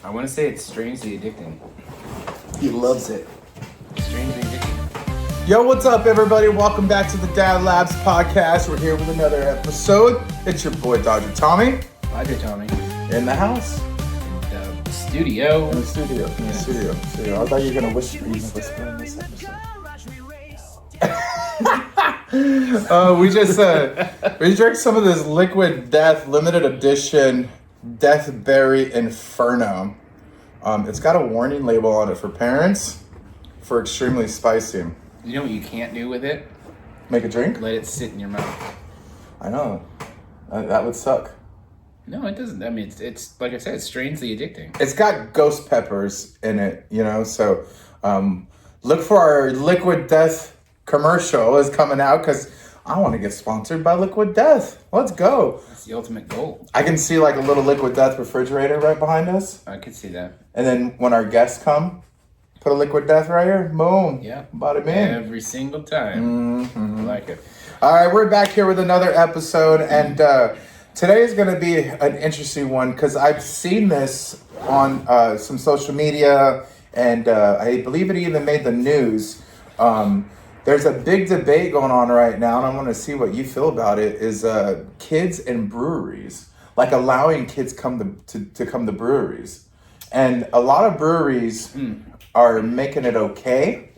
I want to say it's strangely addicting. He loves it. Strangely addicting. Yo, what's up, everybody? Welcome back to the Dad Labs podcast. We're here with another episode. It's your boy, Dodger Tommy. Roger, Tommy. In the house. In the studio. In the studio. In the studio. I thought you were going to whisper. You can whisper in this episode. We drank some of this Liquid Death limited edition Deathberry Inferno. It's got a warning label on it for parents for extremely spicy. You know what you can't do with it? Make a drink? Let it sit in your mouth. I know. That would suck. No, it doesn't. I mean, it's like I said, it's strangely addicting. It's got ghost peppers in it, you know, so look for our Liquid Death commercial is coming out because I want to get sponsored by Liquid Death. Let's go. That's the ultimate goal. I can see like a little Liquid Death refrigerator right behind us. I could see that. And then when our guests come, put a Liquid Death right here. Boom. Yeah. Bada bing. Every single time. Mm-hmm. I like it. All right, we're back here with another episode, and today is going to be an interesting one because I've seen this on some social media, and I believe it even made the news. There's a big debate going on right now, and I want to see what you feel about it, is kids in breweries, like allowing kids come to come to breweries. And a lot of breweries are making it okay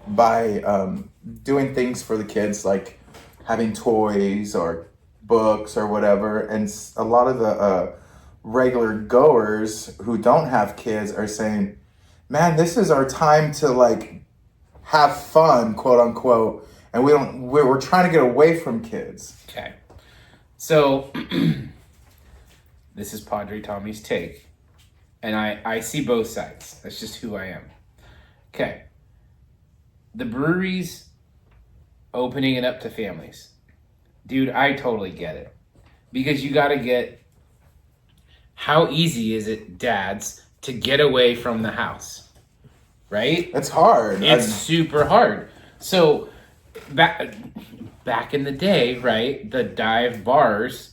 by doing things for the kids, like having toys or books or whatever. And a lot of the regular goers who don't have kids are saying, man, this is our time to like have fun, quote unquote, and we're trying to get away from kids. Okay. So this is Padre Tommy's take, and I see both sides. That's just who I am. Okay. The breweries opening it up to families. Dude, I totally get it. Because you got to get, how easy is it, dads, to get away from the house? Right? It's hard. It's super hard. So back in the day, right, the dive bars,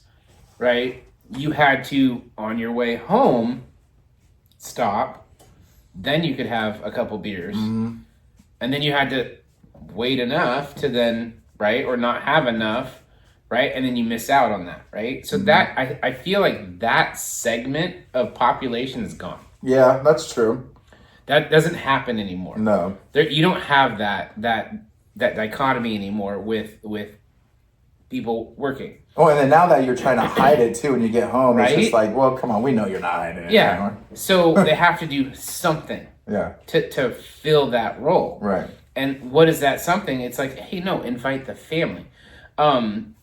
right, you had to, on your way home, stop. Then you could have a couple beers. Mm-hmm. And then you had to wait enough to then, right, or not have enough, right? And then you miss out on that, right? So that, I feel like that segment of population is gone. Yeah, that's true. That doesn't happen anymore. No. You don't have that dichotomy anymore with people working. Oh, and then now that you're trying to hide it too when you get home, right? It's just like, well, come on, we know you're not hiding it anymore. So they have to do something to fill that role. Right. And what is that something? It's like, hey, no, invite the family.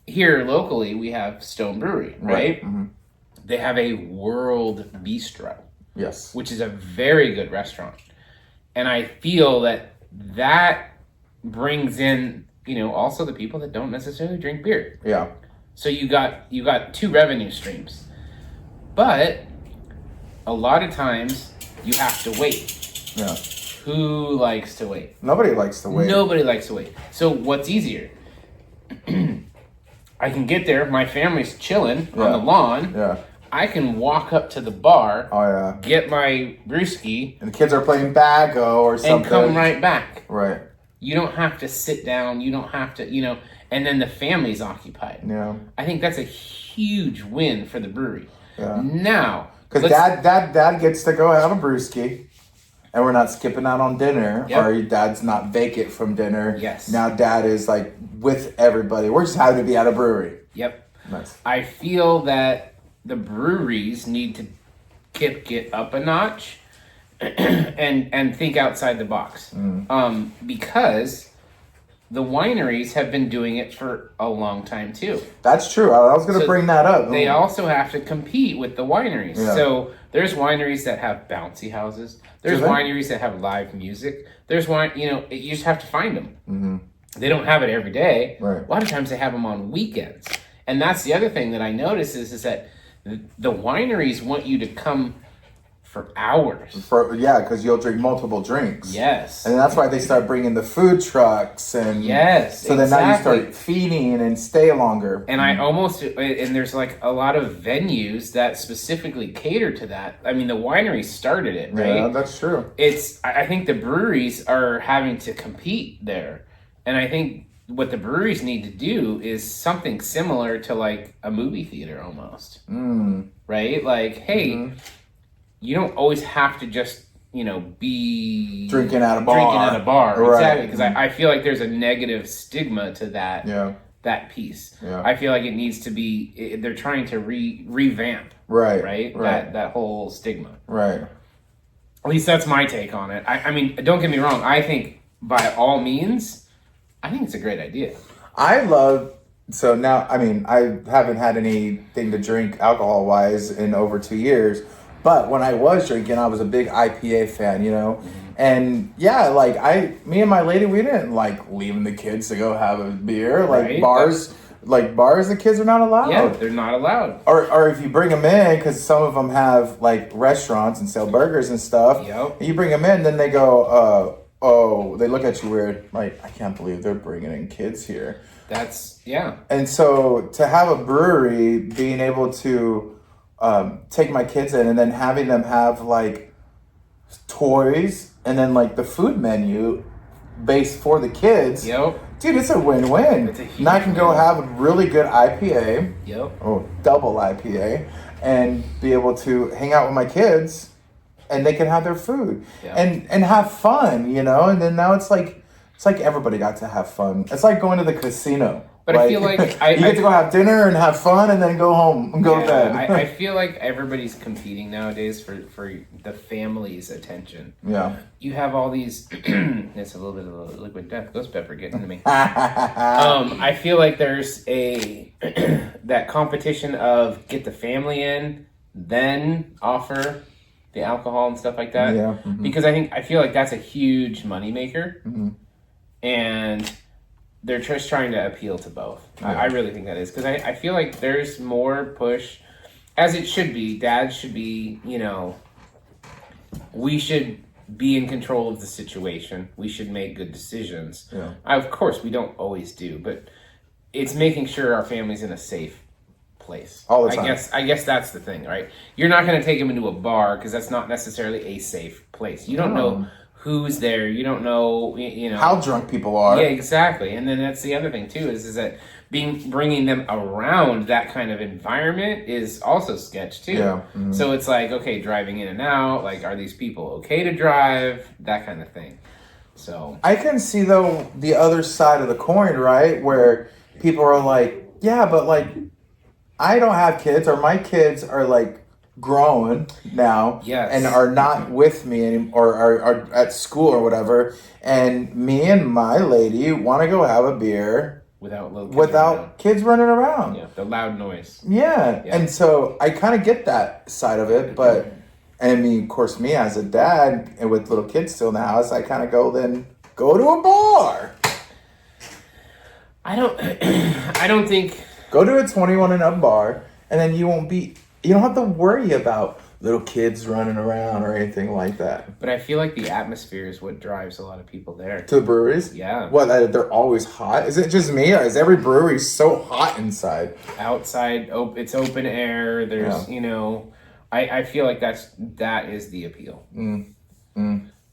Here locally, we have Stone Brewery, right? Mm-hmm. They have a World Bistro. Yes. Which is a very good restaurant. And I feel that brings in, you know, also the people that don't necessarily drink beer. Yeah. So you got two revenue streams. But a lot of times you have to wait. Yeah. Who likes to wait? Nobody likes to wait. Nobody likes to wait. So what's easier? I can get there, my family's chilling on the lawn. Yeah. I can walk up to the bar, get my brewski, and the kids are playing Bago or something, and come right back. Right. You don't have to sit down. You don't have to, you know, and then the family's occupied. Yeah. I think that's a huge win for the brewery. Yeah. Now, because dad gets to go have a brewski, and we're not skipping out on dinner, or your dad's not vacant from dinner. Yes. Now dad is like with everybody. We're just happy to be at a brewery. Yep. Nice. I feel that the breweries need to get up a notch and think outside the box. Because the wineries have been doing it for a long time too. That's true. I was going to bring that up. They also have to compete with the wineries. Yeah. So there's wineries that have bouncy houses. There's wineries that have live music. There's you just have to find them. Mm-hmm. They don't have it every day. Right. A lot of times they have them on weekends. And that's the other thing that I notice is that the wineries want you to come for hours. Because you'll drink multiple drinks. Yes. And that's why they start bringing the food trucks and yes. So then now you start feeding and stay longer. And and there's like a lot of venues that specifically cater to that. I mean, the winery started it, right? Yeah, that's true. I think the breweries are having to compete there. And I think what the breweries need to do is something similar to like a movie theater almost. Right? Like, hey, you don't always have to just, be drinking at a bar. Right. Exactly. Because I feel like there's a negative stigma to that. Yeah. That piece. Yeah. I feel like it needs to be. They're trying to revamp. Right. That whole stigma. Right. At least that's my take on it. I mean, don't get me wrong. I think by all means, I think it's a great idea. So now, I mean, I haven't had anything to drink alcohol wise in over 2 years. But when I was drinking, I was a big IPA fan, And yeah, like me and my lady, we didn't like leaving the kids to go have a beer. Like bars, the kids are not allowed. Yeah, they're not allowed. Or if you bring them in, because some of them have like restaurants and sell burgers and stuff. Yep. And you bring them in, then they go, they look at you weird. Like, I can't believe they're bringing in kids here. And so to have a brewery being able to take my kids in and then having them have like toys and then like the food menu based for the kids. Yep. Dude, it's a win-win. And I can go have a really good IPA. Yep. Oh, double IPA. And be able to hang out with my kids and they can have their food. Yep. And have fun, And then now it's like everybody got to have fun. It's like going to the casino. But I feel like you get to go have dinner and have fun and then go home and go to bed. I feel like everybody's competing nowadays for the family's attention. Yeah. You have all these. It's a little bit of a liquid death. Ghost pepper getting to me. I feel like there's that competition of get the family in, then offer the alcohol and stuff like that. Yeah. Because I feel like that's a huge moneymaker. And they're just trying to appeal to both. Yeah. I really think that is. Because I feel like there's more push, as it should be. Dads should be, we should be in control of the situation. We should make good decisions. Yeah. Of course, we don't always do. But it's making sure our family's in a safe place. All the time. I guess that's the thing, right? You're not going to take them into a bar because that's not necessarily a safe place. You don't know who's there. You don't know, how drunk people are. Yeah, exactly. And then that's the other thing too is that bringing them around that kind of environment is also sketch too. Yeah. So it's like, okay, driving in and out, like, are these people okay to drive? That kind of thing. So I can see though the other side of the coin, right? Where people are like, yeah, but like I don't have kids, or my kids are like grown now, and are not with me anymore, or are at school or whatever, and me and my lady want to go have a beer without kids running around. Yeah, the loud noise. Yeah. And so I kind of get that side of it, but I mean, of course, me as a dad and with little kids still in the house, I kind of go to a bar. I don't think. Go to a 21 and up bar, and then you don't have to worry about little kids running around or anything like that. But I feel like the atmosphere is what drives a lot of people there. To the breweries? Yeah. What, they're always hot? Is it just me, or is every brewery so hot inside? Outside, it's open air. There's, I feel like that is the appeal.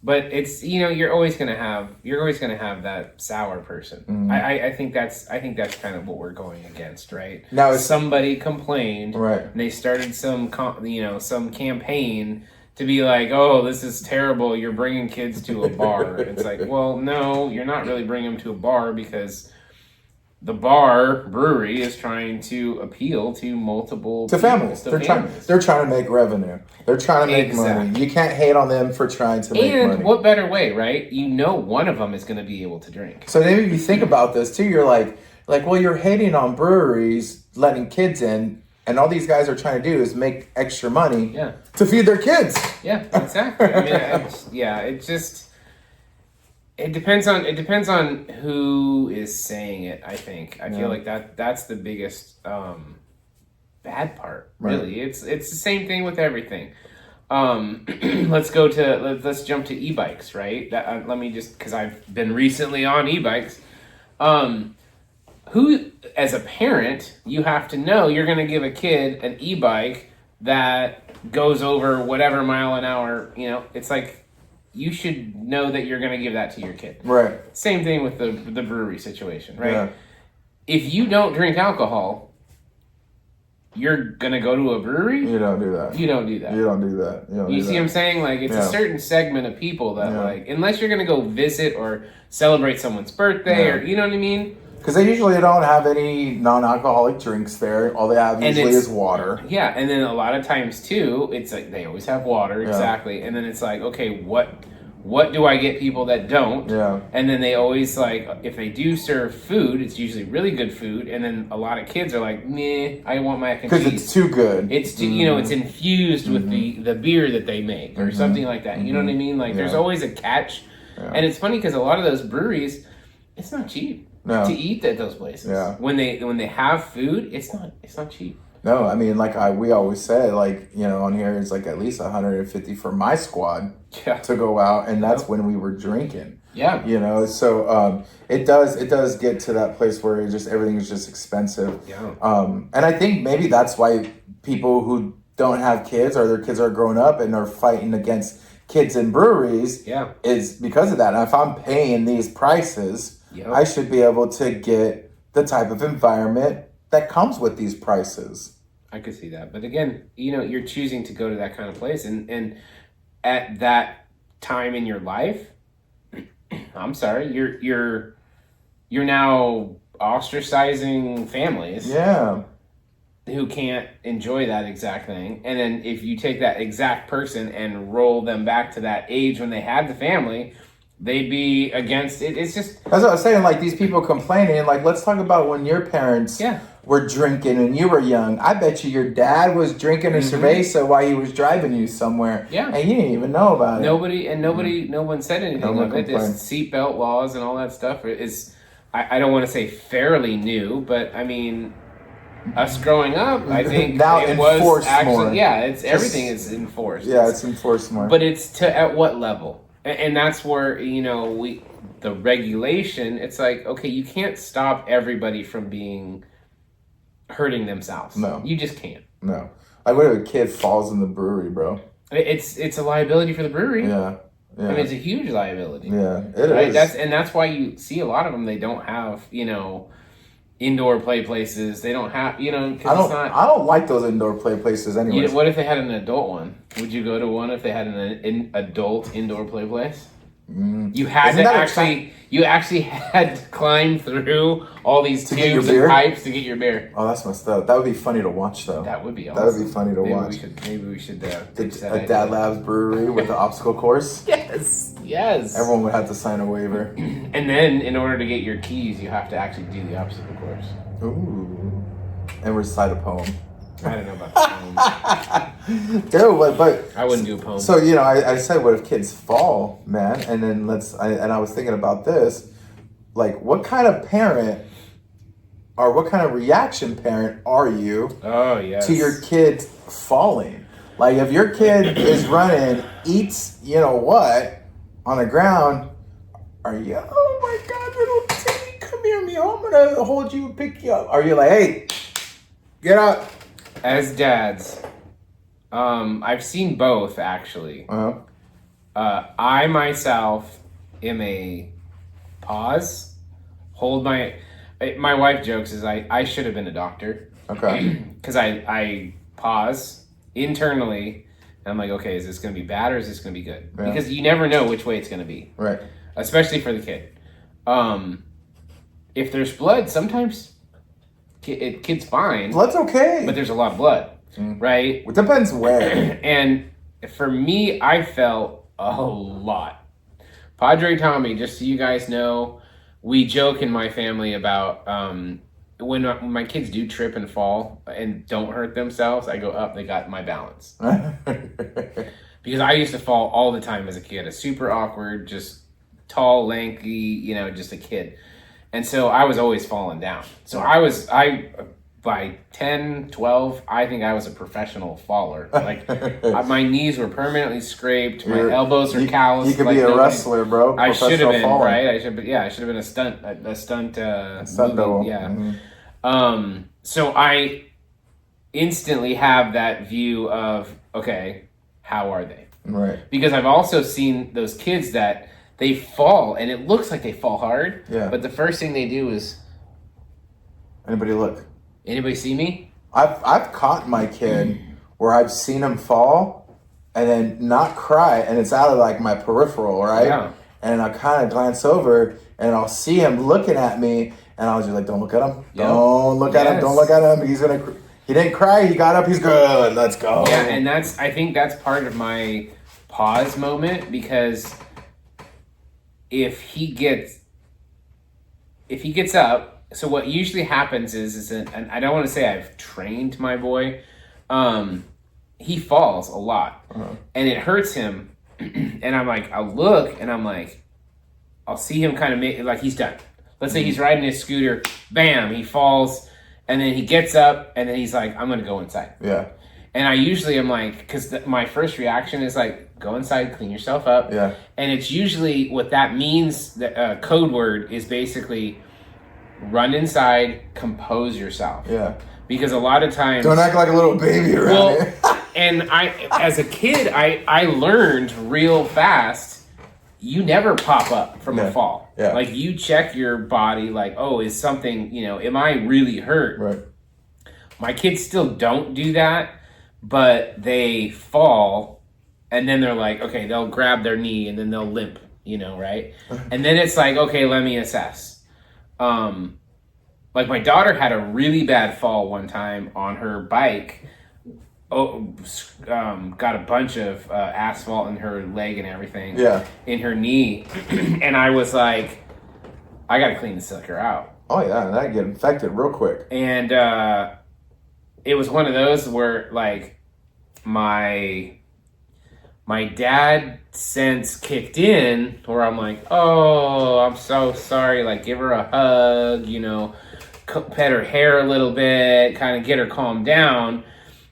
But it's, you're always gonna have that sour person. I think that's kind of what we're going against, right? Now, somebody complained, right? And they started some campaign to be like, oh, this is terrible. You're bringing kids to a bar. It's like, well, no, you're not really bringing them to a bar because the brewery is trying to appeal to multiple families. They're trying to make revenue. They're trying to make money. You can't hate on them for trying to make money. And what better way, right? One of them is going to be able to drink. So maybe if you think about this too, you're like, well, you're hating on breweries letting kids in, and all these guys are trying to do is make extra money to feed their kids. Yeah, exactly. I mean, it's just. It depends on who is saying it, I think. I feel like that's the biggest bad part, really. Right. It's the same thing with everything. let's jump to e-bikes, right? Let me just, because I've been recently on e-bikes. Who, as a parent, you have to know you're going to give a kid an e-bike that goes over whatever mile an hour. It's like you should know that you're going to give that to your kid. Right. Same thing with the brewery situation, right? Yeah. If you don't drink alcohol, you're going to go to a brewery? You don't do that. You don't do that. You don't do that. You see what I'm saying? Like, it's a certain segment of people that, like, unless you're going to go visit or celebrate someone's birthday or, you know what I mean? Because they usually don't have any non-alcoholic drinks there. All they have usually is water. Yeah, and then a lot of times, too, it's like they always have water, exactly. And then it's like, okay, what do I get people that don't? Yeah. And then they always, like, if they do serve food, it's usually really good food. And then a lot of kids are like, meh, I want mac and cheese. Because it's too good. It's too, it's infused with the beer that they make or something like that. You know what I mean? Like, there's always a catch. Yeah. And it's funny because a lot of those breweries, it's not cheap to eat at those places. Yeah. When they have food, it's not cheap. No, I mean, like we always say, like, on here it's like at least 150 for my squad to go out, and that's when we were drinking. Yeah. So it does get to that place where everything is just expensive. Yeah. And I think maybe that's why people who don't have kids or their kids are growing up and are fighting against kids in breweries is because of that. And if I'm paying these prices, I should be able to get the type of environment that comes with these prices. I could see that. But again, you're choosing to go to that kind of place. And at that time in your life, I'm sorry, you're now ostracizing families. Yeah. Who can't enjoy that exact thing. And then if you take that exact person and roll them back to that age when they had the family, they'd be against it. It's just... That's what I was saying, like, these people complaining, like, let's talk about when your parents were drinking and you were young. I bet you your dad was drinking a cerveza while he was driving you somewhere. Yeah. And you didn't even know about it. No one said anything of it. This seatbelt laws and all that stuff is, I don't want to say fairly new, but I mean... Us growing up, I think now it was actually more. Everything is enforced. Yeah, it's enforced more. But it's at what level? And that's where the regulation. It's like, okay, you can't stop everybody from hurting themselves. No, you just can't. No, like what if a kid falls in the brewery, bro? It's a liability for the brewery. Yeah. I mean, it's a huge liability. Yeah, it is. That's why you see a lot of them. They don't have indoor play places. They don't have, I don't like those indoor play places anyway. What if they had an adult one? Would you go to one if they had an adult indoor play place? You had you actually had to climb through all these tubes and pipes to get your beer. Oh, that's messed up. That would be funny to watch, though. That would be awesome. That would be funny to watch. Maybe we should a Dad Labs brewery with the obstacle course. Yes. Everyone would have to sign a waiver. And then, in order to get your keys, you have to actually do the obstacle course. Ooh. And recite a poem. I don't know about the poem. Dude, but I wouldn't do a poem. So, I said, what if kids fall, man? And then I was thinking about this. Like, what kind of parent or what kind of reaction parent are you to your kid falling? Like, if your kid is running, eats, on the ground, are you, oh my God, little Timmy, come here, Mio, I'm going to hold you and pick you up. Are you like, hey, get up? As dads, I've seen both, actually. Uh-huh. I myself am a pause, hold my wife jokes is I should have been a doctor. Okay. Because I pause internally, and I'm like, okay, is this going to be bad or is this going to be good? Yeah. Because you never know which way it's going to be. Right. Especially for the kid. If there's blood, sometimes kid's fine. Blood's okay. But there's a lot of blood, right? It depends where. And for me, I felt a lot. Padre Tommy, just so you guys know, we joke in my family about when my kids do trip and fall and don't hurt themselves, I go up, they got my balance. Because I used to fall all the time as a kid. A super awkward, just tall, lanky, just a kid. And so I was always falling down. So by 10, 12, I think I was a professional faller. Like, my knees were permanently scraped. My elbows were calloused. You could like be a wrestler, bro. I should have been, falling. right? I should have been a stunt double. Yeah. Mm-hmm. So I instantly have that view of, okay, how are they? Right. Because I've also seen those kids that they fall, and it looks like they fall hard. Yeah. But the first thing they do is, anybody look? Anybody see me? I've caught my kid where I've seen him fall and then not cry, and it's out of like my peripheral, right? Yeah. And I kind of glance over and I'll see him looking at me, and I was just like, "Don't look at him. Yep. Don't look at him. Don't look at him. He didn't cry. He got up. He's good. Let's go." Yeah, and I think that's part of my pause moment, because if he gets up. So what usually happens is and I don't want to say I've trained my boy, he falls a lot, and it hurts him, and I'm like, I'll look, and I'm like, I'll see him kind of make like he's done. Let's say he's riding his scooter, bam, he falls, and then he gets up, and then he's like, I'm gonna go inside. Yeah. And I usually am like, because my first reaction is like, go inside, clean yourself up. Yeah. And it's usually what that means. The code word is basically, run inside, compose yourself. Yeah. Because a lot of times, don't act like a little baby around here. And as a kid, I learned real fast, you never pop up from a fall. Yeah. Like, you check your body, like, oh, is something, am I really hurt? Right. My kids still don't do that, but they fall, and then they're like, okay, they'll grab their knee, and then they'll limp, right? And then it's like, okay, let me assess. Like, my daughter had a really bad fall one time on her bike. Got a bunch of asphalt in her leg and everything. Yeah. In her knee. And I was like, I gotta clean the sucker out. Oh yeah, and that'd get infected real quick. And it was one of those where, like, my dad sense kicked in, where I'm like, oh, I'm so sorry. Like, give her a hug, pet her hair a little bit, kind of get her calmed down.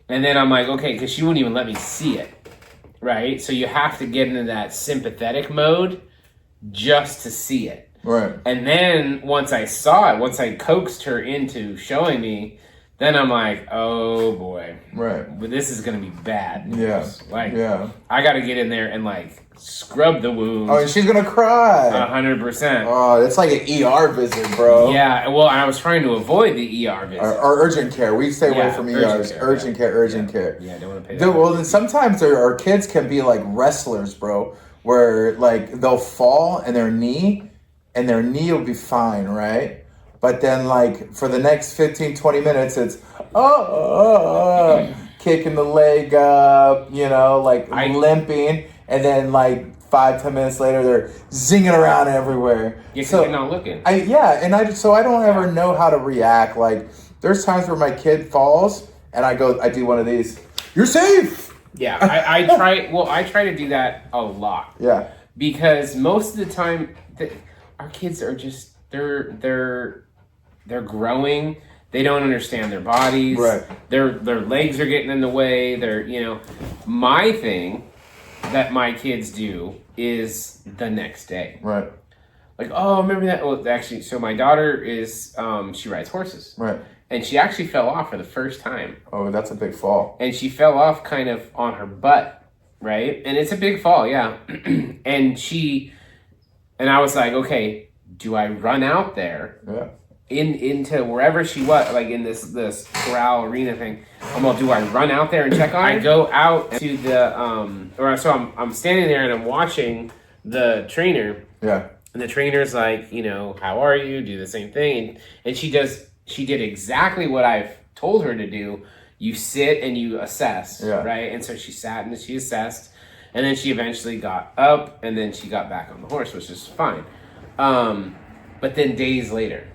And then I'm like, okay, because she wouldn't even let me see it, right? So you have to get into that sympathetic mode just to see it. Right. And then once I saw it, once I coaxed her into showing me, then I'm like, oh boy. Right. But this is going to be bad news. Yeah. Like, yeah. I got to get in there and, like, scrub the wounds. Oh, and she's going to cry. 100%. Oh, it's like an ER visit, bro. Yeah, well, I was trying to avoid the ER visit. Or urgent care. We stay away from ERs. Urgent care. Yeah, don't want to pay that. Well, then sometimes our kids can be like wrestlers, bro, where, like, they'll fall and their knee will be fine, right? But then, like, for the next 15, 20 minutes, it's, kicking the leg up, limping. And then, like, 5-10 minutes later, they're zinging around everywhere. Yeah, so you're not looking. I don't ever know how to react. Like, there's times where my kid falls, and I do one of these. You're safe! Yeah, I try to do that a lot. Yeah. Because most of the time, our kids are just, they're growing. They don't understand their bodies. Right. Their legs are getting in the way. My thing that my kids do is the next day. Right. Like, oh, remember that? Well, actually, so my daughter is, she rides horses. Right. And she actually fell off for the first time. Oh, that's a big fall. And she fell off kind of on her butt, right? And it's a big fall, yeah. And I was like, okay, do I run out there? Yeah. Into wherever she was, like in this corral arena thing. Do I run out there and check on her? I go out to the I'm standing there and I'm watching the trainer. Yeah. And the trainer's like, how are you? Do the same thing. And she did exactly what I've told her to do. You sit and you assess, right? And so she sat and she assessed, and then she eventually got up, and then she got back on the horse, which is fine. But then days later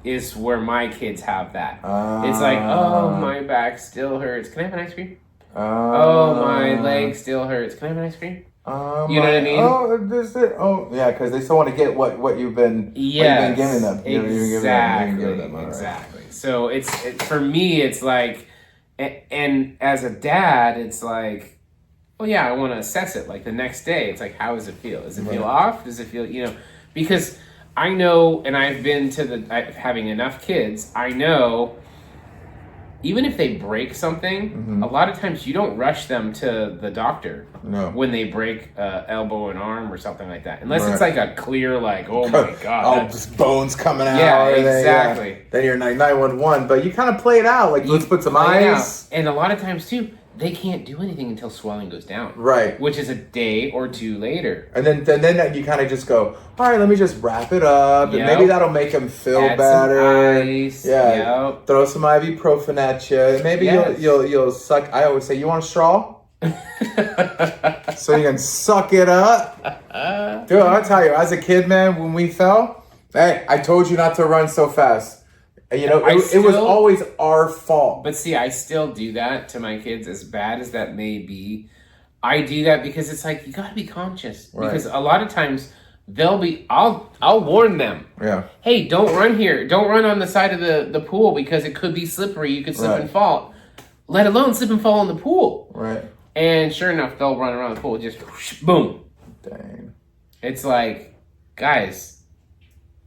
is where my kids have that. It's like, oh, my back still hurts. Can I have an ice cream? Oh, my leg still hurts. Can I have an ice cream? You know what I mean? Yeah, because they still want to get what you've been giving them. Exactly. So it's for me, it's like, and as a dad, it's like, oh yeah, I want to assess it. Like the next day, it's like, how does it feel? Does it feel off? Does it feel, because I know, and I've been to having enough kids, I know. Even if they break something, a lot of times you don't rush them to the doctor when they break elbow and arm or something like that. Unless it's like a clear, like, oh my God. Just bones coming out. Yeah, exactly. Then you're like 911. But you kind of play it out. Like, let's put some ice. And a lot of times, too, they can't do anything until swelling goes down. Right. Which is a day or two later. And then you kind of just go, all right, let me just wrap it up. And maybe that'll make them feel better. Some ice. Yeah. Yep. Throw some ibuprofen at you. And maybe you'll suck. I always say, you want a straw? So you can suck it up. Dude, I'll tell you, as a kid, man, when we fell, hey, I told you not to run so fast. And, it was always our fault. But see, I still do that to my kids, as bad as that may be. I do that because it's like, you got to be conscious. Right. Because a lot of times I'll warn them. Yeah. Hey, don't run here. Don't run on the side of the pool because it could be slippery. You could slip and fall. Let alone slip and fall in the pool. Right. And sure enough, they'll run around the pool, just whoosh, boom. Dang. It's like, guys,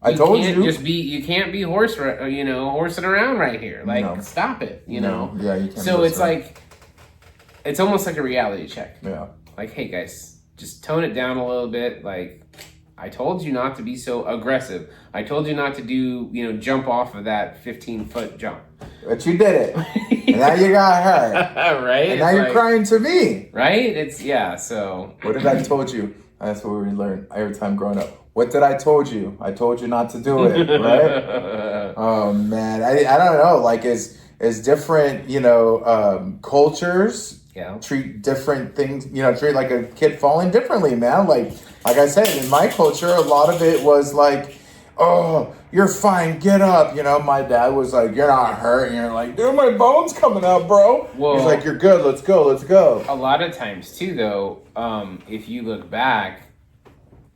I told you. You can't be horsing around right here. Like, stop it, know? Yeah, you can't. So it's like, it's almost like a reality check. Yeah. Like, hey, guys, just tone it down a little bit. Like, I told you not to be so aggressive. I told you not to do, jump off of that 15-foot jump. But you did it. And now you got hurt. Right? And now you're crying to me. Right? So. What did I told you? That's what we learned every time growing up. What did I told you? I told you not to do it, right? Oh, man. I don't know. Like, as different, cultures treat different things, treat like a kid falling differently, man. Like I said, in my culture, a lot of it was like, oh, you're fine, get up. My dad was like, you're not hurt. And you're like, dude, my bone's coming out, bro. Well, he's like, you're good, let's go. A lot of times, too, though, if you look back,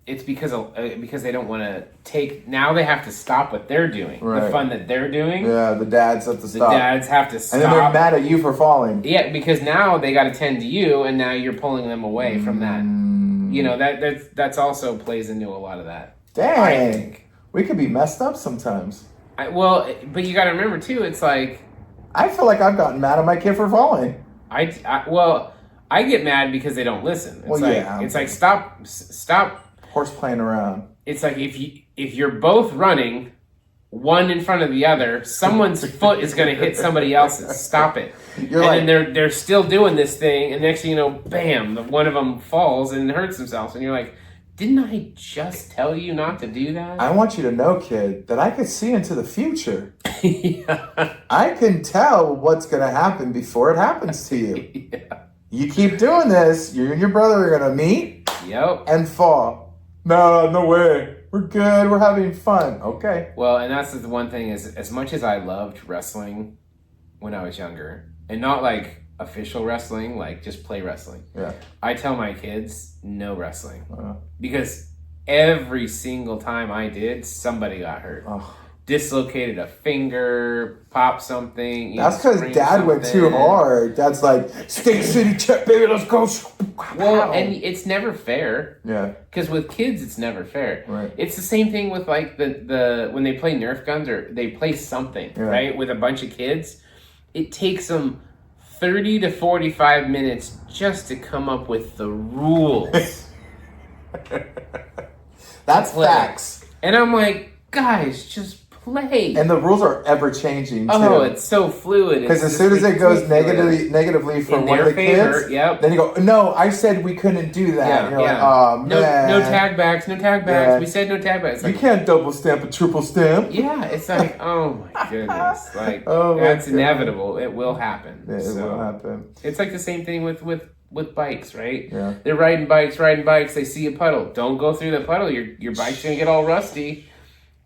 it's because they don't want to take. Now they have to stop what they're doing, the fun that they're doing. Yeah, the dads have to stop. The dads have to stop, and then they're mad at you for falling. Yeah, because now they got to tend to you, and now you're pulling them away from that. That's also plays into a lot of that. Dang, I think we could be messed up sometimes. But you got to remember too. It's like I feel like I've gotten mad at my kid for falling. I get mad because they don't listen. It's like stop. Horse playing around. It's like if you're both running, one in front of the other, someone's foot is going to hit somebody else's. Stop it. And then they're still doing this thing, and next thing you know, bam, one of them falls and hurts themselves, and you're like, didn't I just tell you not to do that? I want you to know, kid, that I could see into the future. Yeah. I can tell what's going to happen before it happens to you. Yeah. You keep doing this, you and your brother are going to meet and fall. No way. We're good. We're having fun. Okay. Well, and that's the one thing is, as much as I loved wrestling when I was younger, and not like official wrestling, like just play wrestling. Yeah. I tell my kids no wrestling because every single time I did, somebody got hurt. Dislocated a finger, popped something. That's because Dad went too hard. Dad's like, State City check, baby, let's go. Well, and it's never fair. Yeah. Because with kids, it's never fair. Right. It's the same thing with like the when they play Nerf guns or they play something, right? With a bunch of kids, it takes them 30 to 45 minutes just to come up with the rules. That's facts. And I'm like, guys, just play. And the rules are ever changing too. Oh, it's so fluid. Because as soon as it goes negatively for one of the kids, then you go, no, I said we couldn't do that. Yeah, and you're like, oh, man. No tag backs. Yeah. We said no tag backs. Like, you can't double stamp a triple stamp. Yeah, it's like, oh my goodness. Like, that's inevitable. It will happen. Yeah, it will happen. It's like the same thing with bikes, right? Yeah. They're riding bikes. They see a puddle. Don't go through the puddle. Your bike's going to get all rusty.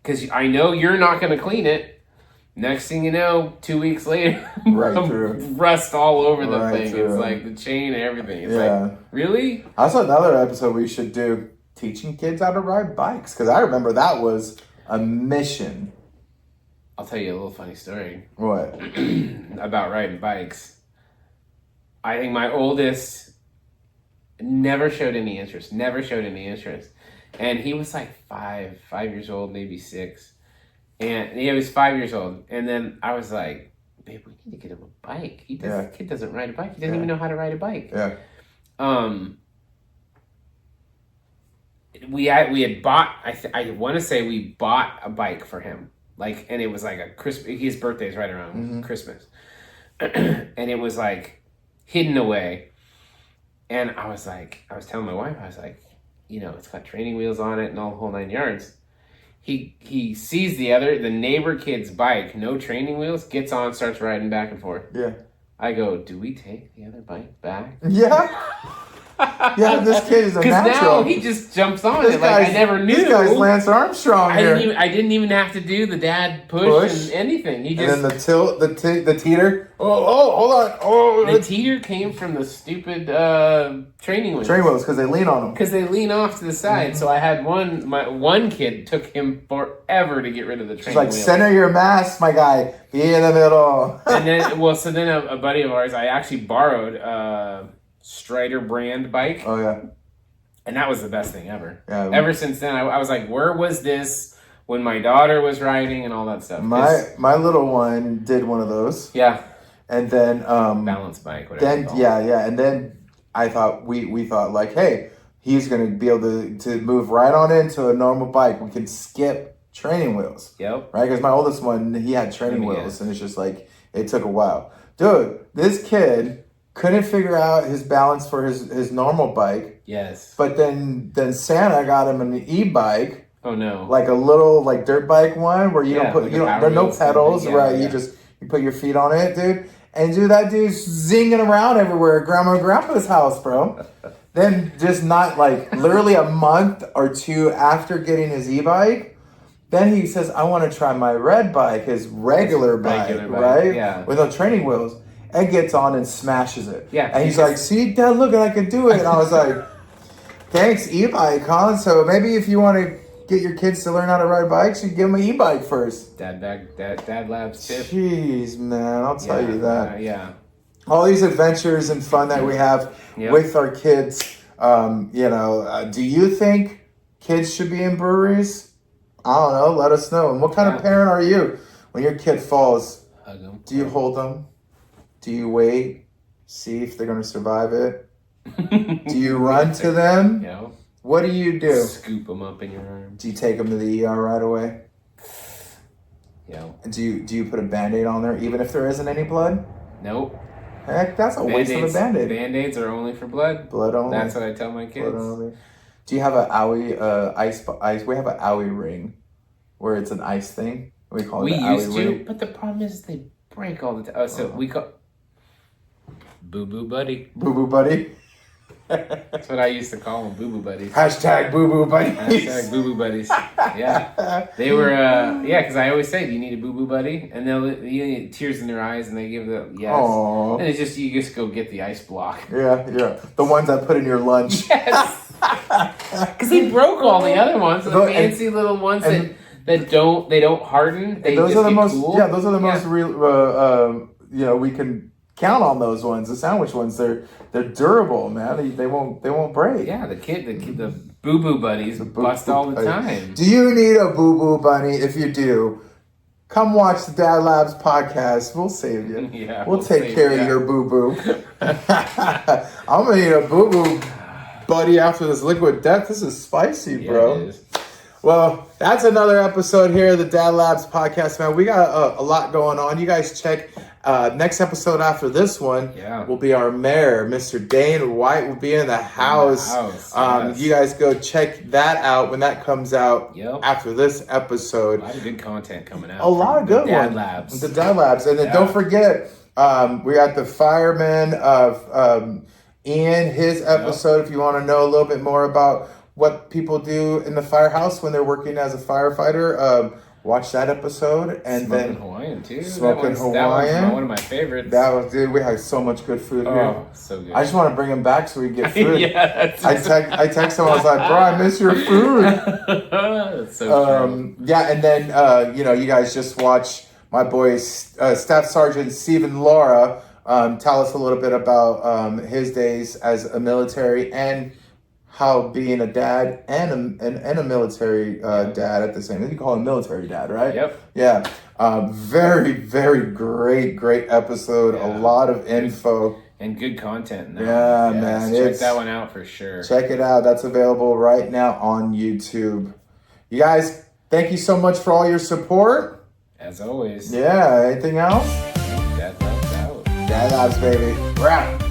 Because I know you're not going to clean it. Next thing you know, 2 weeks later, Right through. rust all over the Right thing. through. It's like the chain and everything. It's Yeah. like, really? Also, another episode we should do, teaching kids how to ride bikes. Because I remember that was a mission. I'll tell you a little funny story. What? About riding bikes. I think my oldest never showed any interest. And he was like 5 years old, maybe 6. And he was 5 years old. And then I was like, babe, we need to get him a bike. Kid doesn't ride a bike. He doesn't even know how to ride a bike. Yeah. We had bought, I want to say we bought a bike for him. Like, and it was like a Christmas, his birthday's right around Christmas. And it was like hidden away. And I was telling my wife, I was like, you know, it's got training wheels on it and all the whole 9 yards. He sees the neighbor kid's bike, no training wheels, gets on, starts riding back and forth. Yeah. I go, do we take the other bike back? Yeah. Yeah, this kid is a natural. Because now he just jumps on it. Like, I never knew. This guy's Lance Armstrong here. I didn't even have to do the dad push. And anything. He just, and then the tilt, the teeter. Oh, hold on. Oh, the teeter came from the stupid training wheels. Training wheels, because they lean on them. Because they lean off to the side. So I had one kid took him forever to get rid of the training wheels. It's like, center your mass, my guy. Be in the middle. And then, a buddy of ours, I actually borrowed Strider brand bike. Oh, yeah. And that was the best thing ever. Yeah. Ever since then, I was like, where was this when my daughter was riding and all that stuff? My little one did one of those. Yeah. And then balance bike, whatever. Then and then I thought we thought like, hey, he's gonna be able to move right on into a normal bike. We can skip training wheels. Yep. Right? Because my oldest one, he had training wheels, and it's just like it took a while. Dude, this kid couldn't figure out his balance for his normal bike. Yes. But then Santa got him an e-bike. Oh no. Like a little like dirt bike one where there are no pedals, right? Yeah. You put your feet on it, dude. And dude, that dude's zinging around everywhere at Grandma and Grandpa's house, bro. Then just not like literally a month or two after getting his e-bike, then he says, I want to try my red bike, his regular bike, right? Yeah. With no training wheels. And gets on and smashes it. Yeah. And he's like, see, Dad, look, I can do it. And I was like, thanks, e-bike, huh? So maybe if you want to get your kids to learn how to ride bikes, you give them an e-bike first. Dad labs tip. Jeez, man, I'll tell you that. Yeah. All these adventures and fun that we have with our kids. Do you think kids should be in breweries? I don't know. Let us know. And what kind of parent are you? When your kid falls, Hug them. do you hold them? Do you wait? See if they're going to survive it? Do you run to them? Yeah. What do you do? Scoop them up in your arms. Do you take them to the ER right away? Yeah. Do you put a Band-Aid on there even if there isn't any blood? Nope. Heck, that's a waste of a Band-Aid. Band-Aids are only for blood. Blood only. That's what I tell my kids. Blood only. Do you have an owie ice? We have an owie ring where it's an ice thing. We call it the owie used to, ring. but the problem is they break all the time. Oh, so we call Boo Boo Buddy. Boo Boo Buddy. That's what I used to call them, Boo Boo Buddies. Hashtag Boo Boo Buddies. Hashtag Boo Boo Buddies. Yeah. They were, because I always say, do you need a Boo Boo Buddy? And they'll, tears in their eyes, and they give the yes. Aww. And it's just, you just go get the ice block. Yeah. The ones I put in your lunch. Yes. Because he broke all the other ones, the fancy little ones that don't harden. They those just are the get most, cool. those are the most real, we can count on those ones. The sandwich ones, they're durable, man. They won't break. Yeah, the Boo Boo Buddies bust all the time. Do you need a Boo Boo Bunny? If you do, come watch the Dad Labs podcast. We'll save you. Yeah, we'll take care of your boo boo. I'm gonna need a Boo Boo Buddy after this liquid death. This is spicy, bro. It is. Well, that's another episode here of the Dad Labs podcast, man. We got a lot going on. You guys check. Next episode after this one will be our mayor, Mr. Dane White, will be in the house. Yes. You guys go check that out when that comes out after this episode. A lot of good content coming out. A lot of good Dad ones. Labs. The Dad Labs. And then don't forget, we got the fireman of Ian, his episode, if you want to know a little bit more about what people do in the firehouse when they're working as a firefighter. watch that episode, and Smoking then Hawaiian too. Smoking That Hawaiian. one's one of my favorites. that was, dude. We had so much good food here. Oh, so good. I just want to bring him back so we get food. Yeah, I text him. I was like, bro, I miss your food. That's so true. Yeah, and then you guys just watch my boy Staff Sergeant Stephen Laura tell us a little bit about his days as a military and how being a dad and a military dad at the same time. You call him military dad, right? Yep. Yeah. Very, very great episode. Yeah. A lot of info. And good content. Now. Yeah, man. So check that one out for sure. Check it out. That's available right now on YouTube. You guys, thank you so much for all your support. As always. Yeah. Anything else? Dad Labs out. Dad Labs, baby. We're out.